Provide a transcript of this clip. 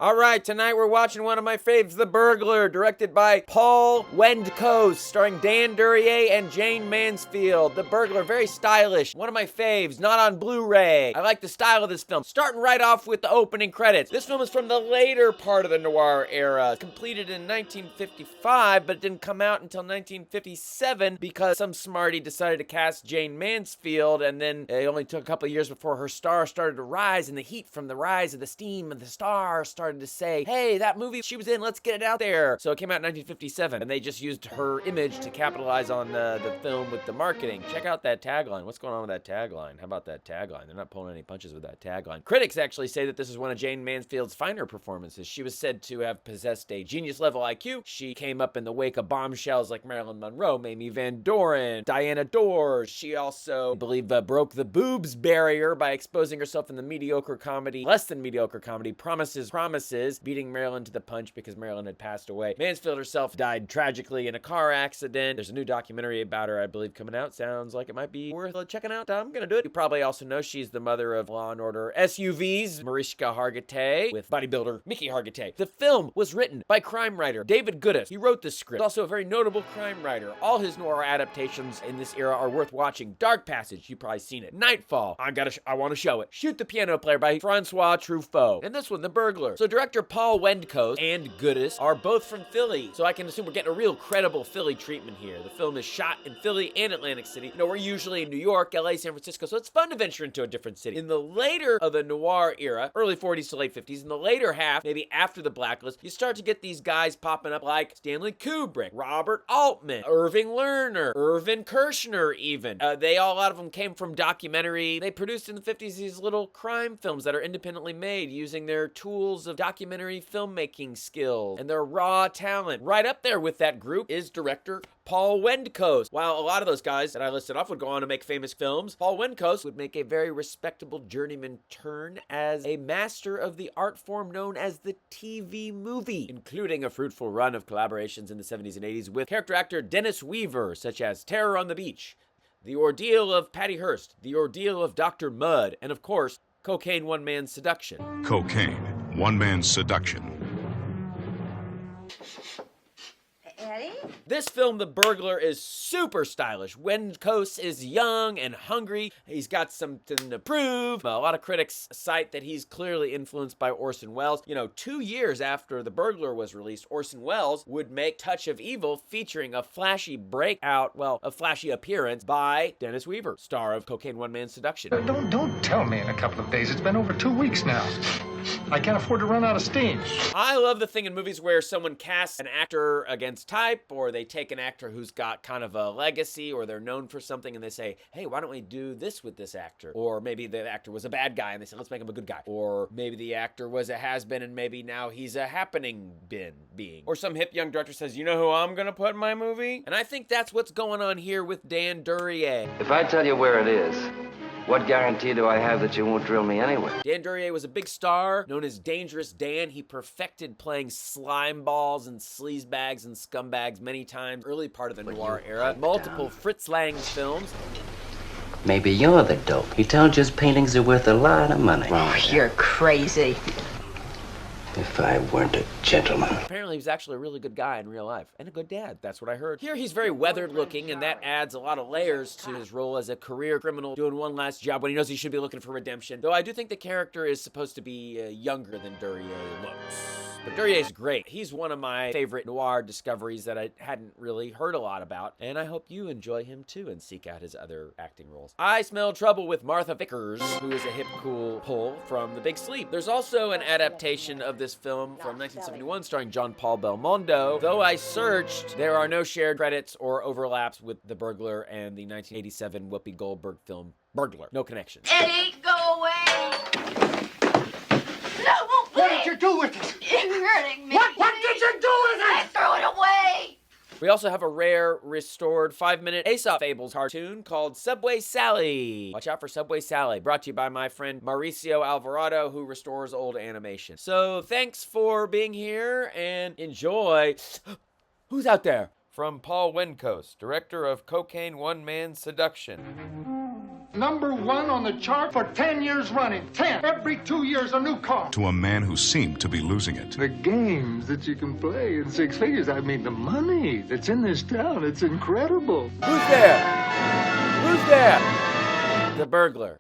All right, tonight we're watching one of my faves, The Burglar, directed by Paul Wendkos, starring Dan Duryea and Jayne Mansfield. The Burglar, very stylish, one of my faves, not on Blu-ray. I like the style of this film. Starting right off with the opening credits. This film is from the later part of the noir era, completed in 1955, but it didn't come out until 1957 because some smarty decided to cast Jayne Mansfield, and then it only took a couple of years before her star started to rise, and the heat from the rise of the steam of the star started to say, hey, that movie she was in, let's get it out there. So it came out in 1957, and they just used her image to capitalize on the film with the marketing. Check out that tagline. What's going on with that tagline? How about that tagline? They're not pulling any punches with that tagline. Critics actually say that this is one of Jayne Mansfield's finer performances. She was said to have possessed a genius-level IQ. She came up in the wake of bombshells like Marilyn Monroe, Mamie Van Doren, Diana Dors. She also, I believe, broke the boobs barrier by exposing herself in the mediocre comedy, less than mediocre comedy, Promises, beating Marilyn to the punch because Marilyn had passed away. Mansfield herself died tragically in a car accident. There's a new documentary about her, I believe, coming out. Sounds like it might be worth checking out. I'm gonna do it. You probably also know she's the mother of Law and Order SUVs, Mariska Hargitay, with bodybuilder Mickey Hargitay. The film was written by crime writer David Goodis. He wrote the script. Also a very notable crime writer. All his noir adaptations in this era are worth watching. Dark Passage, you've probably seen it. Nightfall, I want to show it. Shoot the Piano Player by Francois Truffaut. And this one, The Burglar. So director Paul Wendkos and Goodis are both from Philly, so I can assume we're getting a real credible Philly treatment here. The film is shot in Philly and Atlantic City. You know, we're usually in New York, LA, San Francisco, so it's fun to venture into a different city. In the later of the noir era, early 40s to late 50s, in the later half, maybe after the Blacklist, you start to get these guys popping up like Stanley Kubrick, Robert Altman, Irving Lerner, Irvin Kershner even. A lot of them came from documentary. They produced in the 50s these little crime films that are independently made using their tools of documentary filmmaking skills and their raw talent. Right up there with that group is director Paul Wendkos. While a lot of those guys that I listed off would go on to make famous films, Paul Wendkos would make a very respectable journeyman turn as a master of the art form known as the TV movie, including a fruitful run of collaborations in the 70s and 80s with character actor Dennis Weaver, such as Terror on the Beach, The Ordeal of Patty Hearst, The Ordeal of Dr. Mudd, and of course, Cocaine One Man's Seduction. Cocaine, One Man's Seduction. Eddie? This film, The Burglar, is super stylish. Wendkos is young and hungry. He's got something to prove. A lot of critics cite that he's clearly influenced by Orson Welles. You know, 2 years after The Burglar was released, Orson Welles would make Touch of Evil, featuring a flashy a flashy appearance by Dennis Weaver, star of Cocaine One Man's Seduction. Don't tell me in a couple of days. It's been over 2 weeks now. I can't afford to run out of steam. I love the thing in movies where someone casts an actor against type, or they take an actor who's got kind of a legacy, or they're known for something, and they say, hey, why don't we do this with this actor? Or maybe the actor was a bad guy, and they say, let's make him a good guy. Or maybe the actor was a has-been, and maybe now he's a happening being. Or some hip young director says, you know who I'm gonna put in my movie? And I think that's what's going on here with Dan Duryea. If I tell you where it is, what guarantee do I have that you won't drill me anyway? Dan Duryea was a big star, known as Dangerous Dan. He perfected playing slime balls and sleazebags and scumbags many times, early part of the noir era. Multiple Fritz Lang films. Maybe you're the dope. He tells you his paintings are worth a lot of money. Oh, you're crazy. If I weren't a gentleman. Apparently, he was actually a really good guy in real life, and a good dad. That's what I heard. Here, he's very weathered looking, and that adds a lot of layers to his role as a career criminal doing one last job when he knows he should be looking for redemption. Though I do think the character is supposed to be younger than Duryea looks. But Duryea's great. He's one of my favorite noir discoveries that I hadn't really heard a lot about, and I hope you enjoy him too and seek out his other acting roles. I Smell Trouble with Martha Vickers, who is a hip, cool pull from The Big Sleep. There's also an adaptation of this film from 1971 starring John Paul Belmondo. Though I searched, there are no shared credits or overlaps with The Burglar and the 1987 Whoopi Goldberg film Burglar. No connection. Eddie, go away! No! What did you do with it? It's hurting me. What did you do with I it? threw it away! We also have a rare, restored 5-minute Aesop Fables cartoon called Subway Sally. Watch out for Subway Sally, brought to you by my friend Mauricio Alvarado, who restores old animation. So thanks for being here, and enjoy. Who's out there? From Paul Wendkos, director of Cocaine One Man's Seduction. #1 on the chart for 10 years running. 10. Every 2 years, a new car. To a man who seemed to be losing it. The games that you can play in six figures, I mean, the money that's in this town, it's incredible. Who's there? Who's there? The burglar.